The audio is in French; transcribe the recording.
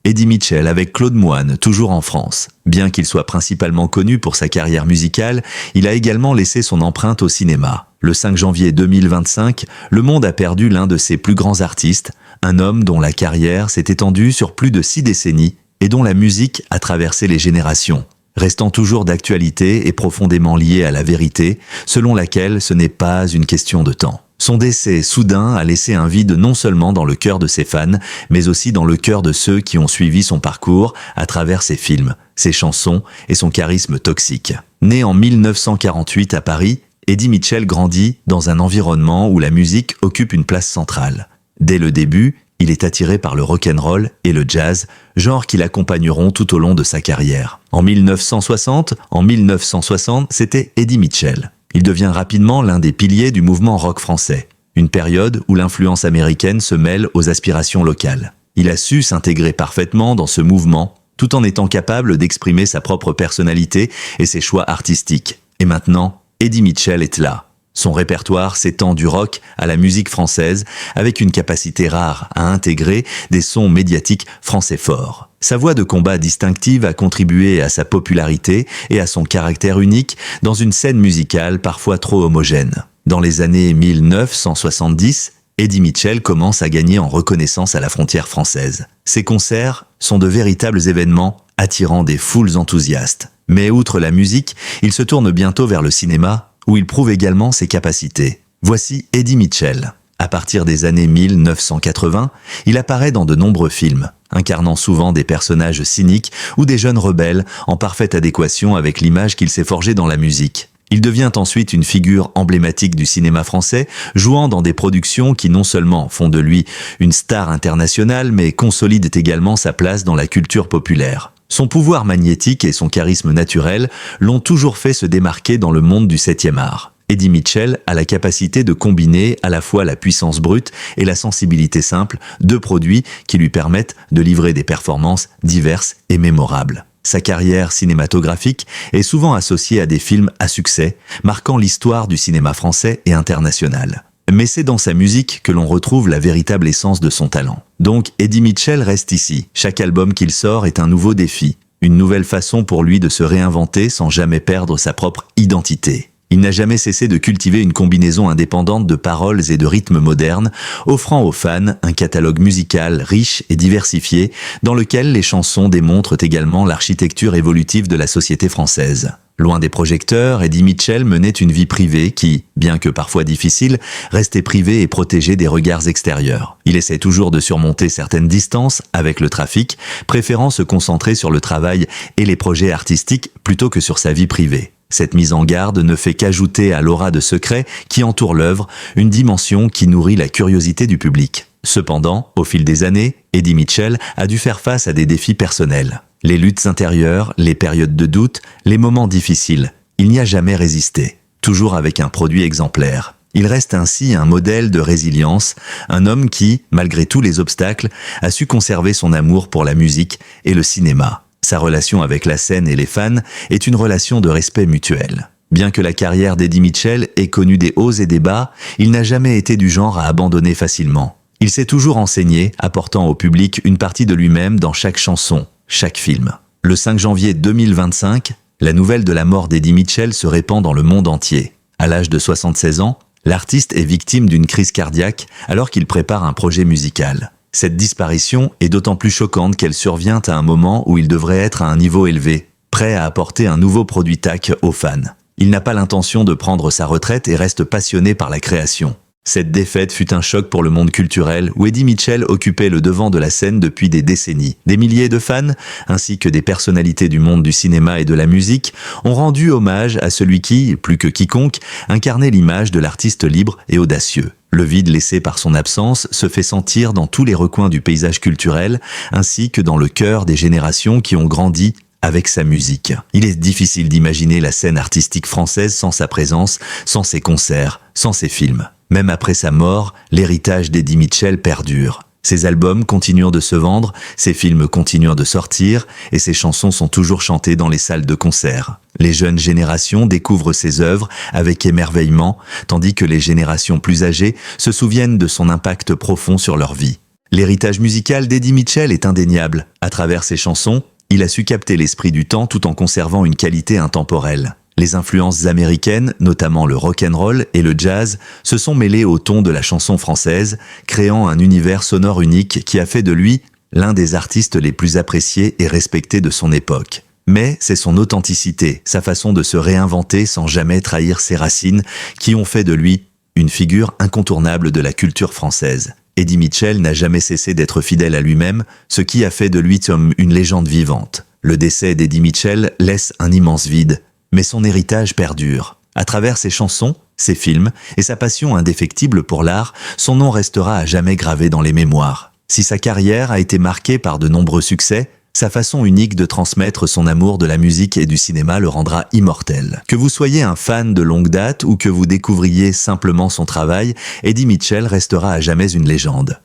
Eddie Mitchell avec Claude Moine, toujours en France. Bien qu'il soit principalement connu pour sa carrière musicale, il a également laissé son empreinte au cinéma. Le 5 janvier 2025, le monde a perdu l'un de ses plus grands artistes, un homme dont la carrière s'est étendue sur plus de 6 décennies et dont la musique a traversé les générations, restant toujours d'actualité et profondément lié à la vérité, selon laquelle ce n'est pas une question de temps. Son décès soudain a laissé un vide non seulement dans le cœur de ses fans, mais aussi dans le cœur de ceux qui ont suivi son parcours à travers ses films, ses chansons et son charisme toxique. Né en 1948 à Paris, Eddie Mitchell grandit dans un environnement où la musique occupe une place centrale. Dès le début, il est attiré par le rock'n'roll et le jazz, genres qui l'accompagneront tout au long de sa carrière. En 1960, c'était Eddie Mitchell. Il devient rapidement l'un des piliers du mouvement rock français, une période où l'influence américaine se mêle aux aspirations locales. Il a su s'intégrer parfaitement dans ce mouvement, tout en étant capable d'exprimer sa propre personnalité et ses choix artistiques. Et maintenant, Eddie Mitchell est là. Son répertoire s'étend du rock à la musique française, avec une capacité rare à intégrer des sons médiatiques français forts. Sa voix de combat distinctive a contribué à sa popularité et à son caractère unique dans une scène musicale parfois trop homogène. Dans les années 1970, Eddie Mitchell commence à gagner en reconnaissance à la frontière française. Ses concerts sont de véritables événements attirant des foules enthousiastes. Mais outre la musique, il se tourne bientôt vers le cinéma, où il prouve également ses capacités. Voici Eddie Mitchell. À partir des années 1980, il apparaît dans de nombreux films, incarnant souvent des personnages cyniques ou des jeunes rebelles en parfaite adéquation avec l'image qu'il s'est forgée dans la musique. Il devient ensuite une figure emblématique du cinéma français, jouant dans des productions qui non seulement font de lui une star internationale, mais consolident également sa place dans la culture populaire. Son pouvoir magnétique et son charisme naturel l'ont toujours fait se démarquer dans le monde du 7e art. Eddie Mitchell a la capacité de combiner à la fois la puissance brute et la sensibilité simple, deux produits qui lui permettent de livrer des performances diverses et mémorables. Sa carrière cinématographique est souvent associée à des films à succès, marquant l'histoire du cinéma français et international. Mais c'est dans sa musique que l'on retrouve la véritable essence de son talent. Donc Eddie Mitchell reste ici. Chaque album qu'il sort est un nouveau défi, une nouvelle façon pour lui de se réinventer sans jamais perdre sa propre identité. Il n'a jamais cessé de cultiver une combinaison indépendante de paroles et de rythmes modernes, offrant aux fans un catalogue musical riche et diversifié, dans lequel les chansons démontrent également l'architecture évolutive de la société française. Loin des projecteurs, Eddie Mitchell menait une vie privée qui, bien que parfois difficile, restait privée et protégée des regards extérieurs. Il essaie toujours de surmonter certaines distances avec le trafic, préférant se concentrer sur le travail et les projets artistiques plutôt que sur sa vie privée. Cette mise en garde ne fait qu'ajouter à l'aura de secret qui entoure l'œuvre une dimension qui nourrit la curiosité du public. Cependant, au fil des années, Eddie Mitchell a dû faire face à des défis personnels. Les luttes intérieures, les périodes de doute, les moments difficiles. Il n'y a jamais résisté, toujours avec un produit exemplaire. Il reste ainsi un modèle de résilience, un homme qui, malgré tous les obstacles, a su conserver son amour pour la musique et le cinéma. Sa relation avec la scène et les fans est une relation de respect mutuel. Bien que la carrière d'Eddie Mitchell ait connu des hauts et des bas, il n'a jamais été du genre à abandonner facilement. Il s'est toujours enseigné, apportant au public une partie de lui-même dans chaque chanson, chaque film. Le 5 janvier 2025, la nouvelle de la mort d'Eddie Mitchell se répand dans le monde entier. À l'âge de 76 ans, l'artiste est victime d'une crise cardiaque alors qu'il prépare un projet musical. Cette disparition est d'autant plus choquante qu'elle survient à un moment où il devrait être à un niveau élevé, prêt à apporter un nouveau produit TAC aux fans. Il n'a pas l'intention de prendre sa retraite et reste passionné par la création. Cette défaite fut un choc pour le monde culturel où Eddie Mitchell occupait le devant de la scène depuis des décennies. Des milliers de fans, ainsi que des personnalités du monde du cinéma et de la musique, ont rendu hommage à celui qui, plus que quiconque, incarnait l'image de l'artiste libre et audacieux. Le vide laissé par son absence se fait sentir dans tous les recoins du paysage culturel, ainsi que dans le cœur des générations qui ont grandi avec sa musique. Il est difficile d'imaginer la scène artistique française sans sa présence, sans ses concerts, sans ses films. Même après sa mort, l'héritage d'Eddie Mitchell perdure. Ses albums continuent de se vendre, ses films continuent de sortir et ses chansons sont toujours chantées dans les salles de concert. Les jeunes générations découvrent ses œuvres avec émerveillement, tandis que les générations plus âgées se souviennent de son impact profond sur leur vie. L'héritage musical d'Eddie Mitchell est indéniable. À travers ses chansons, il a su capter l'esprit du temps tout en conservant une qualité intemporelle. Les influences américaines, notamment le rock'n'roll et le jazz, se sont mêlées au ton de la chanson française, créant un univers sonore unique qui a fait de lui l'un des artistes les plus appréciés et respectés de son époque. Mais c'est son authenticité, sa façon de se réinventer sans jamais trahir ses racines, qui ont fait de lui une figure incontournable de la culture française. Eddie Mitchell n'a jamais cessé d'être fidèle à lui-même, ce qui a fait de lui une légende vivante. Le décès d'Eddie Mitchell laisse un immense vide, mais son héritage perdure. À travers ses chansons, ses films et sa passion indéfectible pour l'art, son nom restera à jamais gravé dans les mémoires. Si sa carrière a été marquée par de nombreux succès, sa façon unique de transmettre son amour de la musique et du cinéma le rendra immortel. Que vous soyez un fan de longue date ou que vous découvriez simplement son travail, Eddie Mitchell restera à jamais une légende.